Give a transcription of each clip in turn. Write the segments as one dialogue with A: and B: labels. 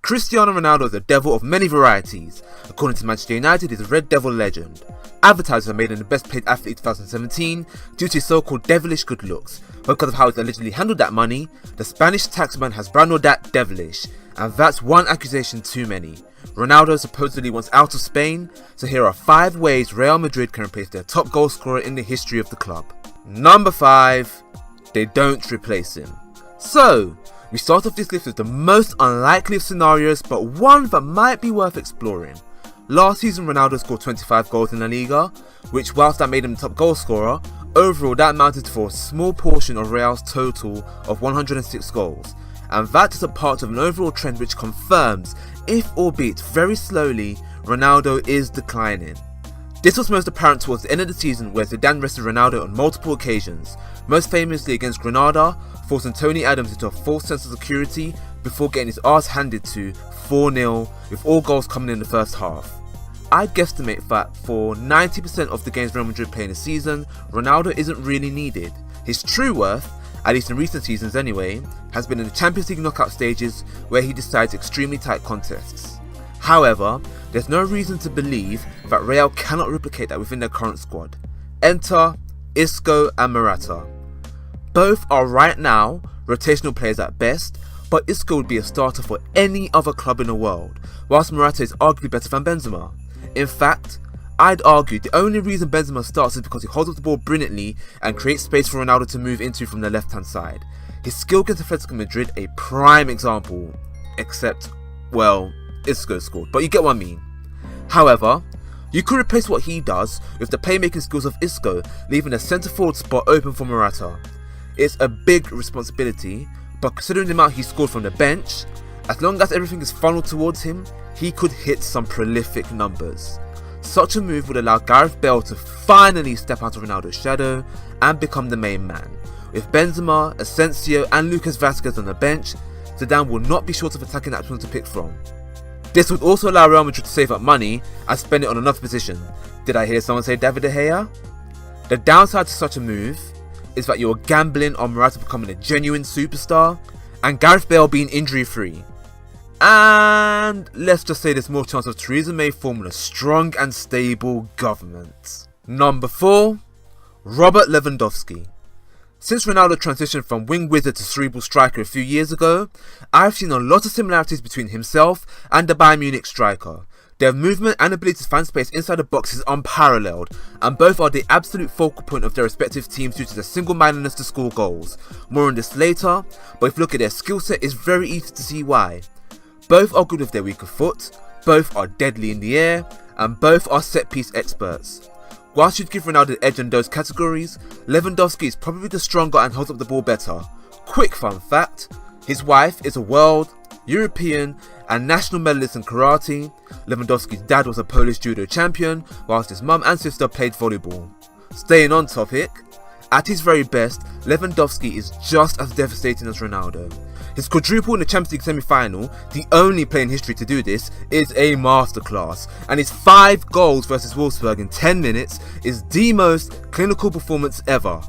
A: Cristiano Ronaldo is a devil of many varieties. According to Manchester United, he's a Red Devil legend. Advertisers have made him the best paid athlete in 2017 due to his so-called devilish good looks, but because of how he's allegedly handled that money, the Spanish taxman has branded that devilish, and that's one accusation too many. Ronaldo supposedly wants out of Spain, so here are 5 ways Real Madrid can replace their top goal scorer in the history of the club. Number 5, they don't replace him. So, we start off this list with the most unlikely of scenarios, but one that might be worth exploring. Last season Ronaldo scored 25 goals in La Liga, which whilst that made him the top goal scorer, overall that amounted for a small portion of Real's total of 106 goals, and that is a part of an overall trend which confirms, if albeit very slowly, Ronaldo is declining. This was most apparent towards the end of the season where Zidane rested Ronaldo on multiple occasions, most famously against Granada, forcing Tony Adams into a false sense of security before getting his arse handed to 4-0 with all goals coming in the first half. I'd guesstimate that for 90% of the games Real Madrid play in a season, Ronaldo isn't really needed. His true worth, at least in recent seasons anyway, has been in the Champions League knockout stages where he decides extremely tight contests. However, there's no reason to believe that Real cannot replicate that within their current squad. Enter Isco and Morata. Both are right now rotational players at best, but Isco would be a starter for any other club in the world, whilst Morata is arguably better than Benzema. In fact, I'd argue the only reason Benzema starts is because he holds up the ball brilliantly and creates space for Ronaldo to move into from the left hand side. His skill against Atletico Madrid a prime example, except, well, Isco scored, but you get what I mean. However, you could replace what he does with the playmaking skills of Isco, leaving a centre forward spot open for Morata. It's a big responsibility, but considering the amount he scored from the bench, as long as everything is funneled towards him, he could hit some prolific numbers. Such a move would allow Gareth Bale to finally step out of Ronaldo's shadow and become the main man. With Benzema, Asensio and Lucas Vazquez on the bench, Zidane will not be short of attacking options to pick from. This would also allow Real Madrid to save up money and spend it on another position. Did I hear someone say David De Gea? The downside to such a move is that you're gambling on Morata becoming a genuine superstar and Gareth Bale being injury free. And let's just say there's more chance of Theresa May forming a strong and stable government. Number 4, Robert Lewandowski. Since Ronaldo transitioned from wing wizard to cerebral striker a few years ago, I've seen a lot of similarities between himself and the Bayern Munich striker. Their movement and ability to find space inside the box is unparalleled, and both are the absolute focal point of their respective teams due to their single-mindedness to score goals. More on this later, but if you look at their skill set, it's very easy to see why. Both are good with their weaker foot, both are deadly in the air, and both are set-piece experts. Whilst you'd give Ronaldo the edge in those categories, Lewandowski is probably the stronger and holds up the ball better. Quick fun fact, his wife is a world, European and national medalist in karate. Lewandowski's dad was a Polish judo champion, whilst his mum and sister played volleyball. Staying on topic, at his very best, Lewandowski is just as devastating as Ronaldo. His quadruple in the Champions League semi-final, the only player in history to do this, is a masterclass, and his 5 goals versus Wolfsburg in 10 minutes is the most clinical performance ever.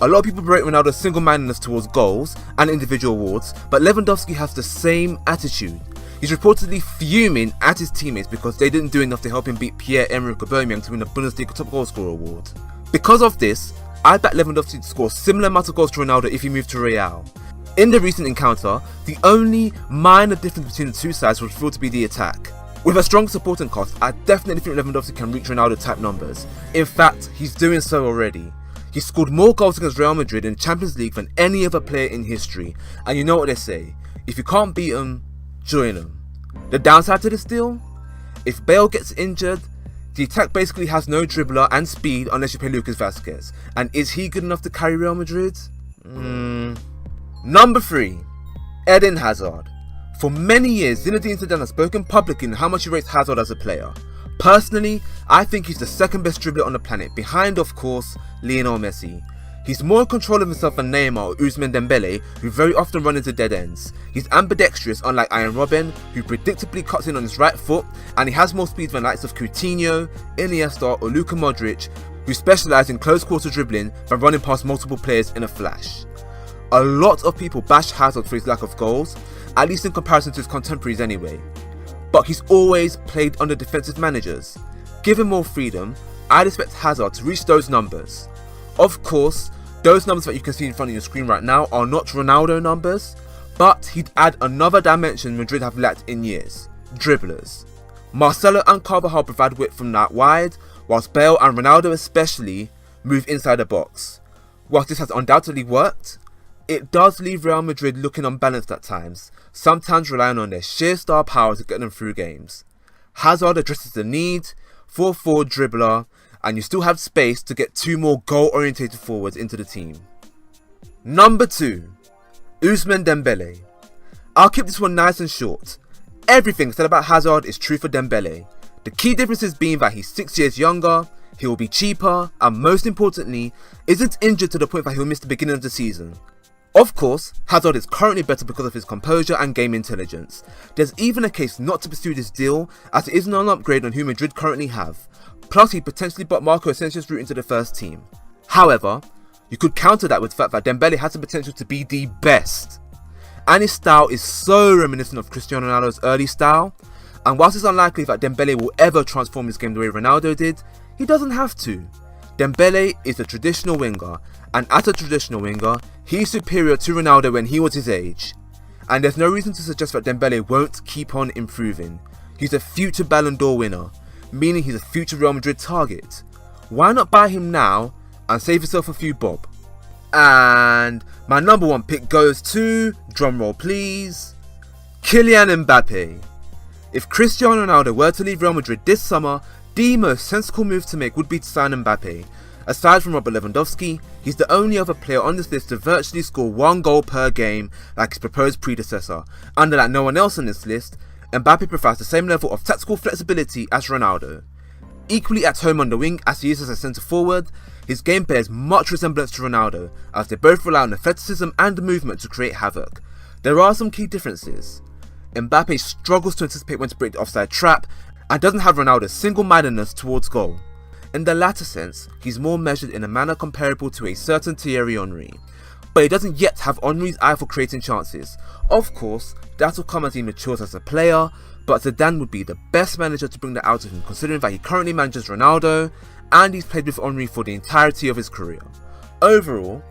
A: A lot of people berate Ronaldo's single-mindedness towards goals and individual awards, but Lewandowski has the same attitude. He's reportedly fuming at his teammates because they didn't do enough to help him beat Pierre-Emerick Aubameyang to win the Bundesliga top goal scorer award. Because of this, I bet Lewandowski to score similar amount of goals to Ronaldo if he moved to Real. In the recent encounter, the only minor difference between the two sides was thought to be the attack. With a strong supporting cast, I definitely think Lewandowski can reach Ronaldo type numbers. In fact, he's doing so already. He scored more goals against Real Madrid in the Champions League than any other player in history. And you know what they say, if you can't beat them, join them. The downside to this deal? If Bale gets injured, the attack basically has no dribbler and speed unless you play Lucas Vazquez. And is he good enough to carry Real Madrid? Number 3, Eden Hazard. For many years, Zinedine Zidane has spoken publicly on how much he rates Hazard as a player. Personally, I think he's the second best dribbler on the planet, behind of course Lionel Messi. He's more in control of himself than Neymar or Ousmane Dembele, who very often run into dead ends. He's ambidextrous, unlike Ian Robben, who predictably cuts in on his right foot, and he has more speed than the likes of Coutinho, Iniesta or Luka Modric, who specialise in close quarter dribbling than running past multiple players in a flash. A lot of people bash Hazard for his lack of goals, at least in comparison to his contemporaries anyway. But he's always played under defensive managers. Given more freedom, I'd expect Hazard to reach those numbers. Of course, those numbers that you can see in front of your screen right now are not Ronaldo numbers, but he'd add another dimension Madrid have lacked in years: dribblers. Marcelo and Carvajal provide width from out wide, whilst Bale and Ronaldo especially move inside the box. Whilst this has undoubtedly worked, it does leave Real Madrid looking unbalanced at times, sometimes relying on their sheer star power to get them through games. Hazard addresses the need for a forward dribbler, and you still have space to get 2 more goal-orientated forwards into the team. Number 2. Ousmane Dembele. I'll keep this one nice and short. Everything said about Hazard is true for Dembele. The key differences being that he's 6 years younger, he will be cheaper, and most importantly, isn't injured to the point that he'll miss the beginning of the season. Of course, Hazard is currently better because of his composure and game intelligence. There's even a case not to pursue this deal, as it isn't an upgrade on who Madrid currently have. Plus, he potentially bought Marco Asensio's route into the first team. However, you could counter that with the fact that Dembele has the potential to be the best. And his style is so reminiscent of Cristiano Ronaldo's early style, and whilst it's unlikely that Dembele will ever transform his game the way Ronaldo did, he doesn't have to. Dembele is a traditional winger, and as a traditional winger, he's superior to Ronaldo when he was his age. And there's no reason to suggest that Dembele won't keep on improving. He's a future Ballon d'Or winner, meaning he's a future Real Madrid target. Why not buy him now and save yourself a few bob? And my number 1 pick goes to, drumroll please, Kylian Mbappe. If Cristiano Ronaldo were to leave Real Madrid this summer, the most sensible move to make would be to sign Mbappe. Aside from Robert Lewandowski, he's the only other player on this list to virtually score 1 goal per game like his proposed predecessor, and like no one else on this list, Mbappe provides the same level of tactical flexibility as Ronaldo. Equally at home on the wing as he is as a centre forward, his game bears much resemblance to Ronaldo, as they both rely on athleticism and movement to create havoc. There are some key differences. Mbappe struggles to anticipate when to break the offside trap, and doesn't have Ronaldo's single-mindedness towards goal. In the latter sense, he's more measured in a manner comparable to a certain Thierry Henry, but he doesn't yet have Henry's eye for creating chances. Of course, that will come as he matures as a player, but Zidane would be the best manager to bring that out of him, considering that he currently manages Ronaldo, and he's played with Henry for the entirety of his career. Overall,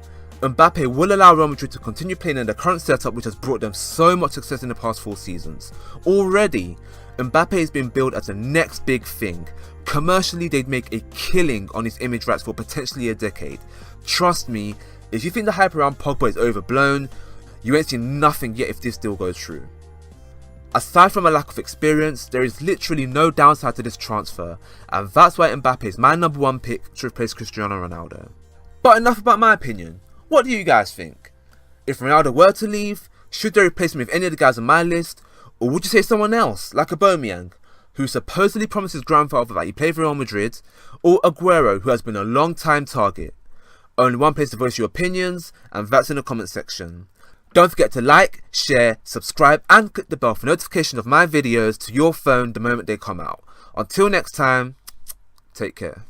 A: Mbappe will allow Real Madrid to continue playing in the current setup which has brought them so much success in the past 4 seasons. Already, Mbappe has been billed as the next big thing. Commercially, they'd make a killing on his image rights for potentially a decade. Trust me, if you think the hype around Pogba is overblown, you ain't seen nothing yet if this deal goes through. Aside from a lack of experience, there is literally no downside to this transfer, and that's why Mbappe is my number 1 pick to replace Cristiano Ronaldo. But enough about my opinion. What do you guys think? If Ronaldo were to leave, should they replace him with any of the guys on my list, or would you say someone else, like Aubameyang, who supposedly promised his grandfather that he played for Real Madrid, or Aguero, who has been a long-time target? Only one place to voice your opinions, and that's in the comment section. Don't forget to like, share, subscribe, and click the bell for notification of my videos to your phone the moment they come out. Until next time, take care.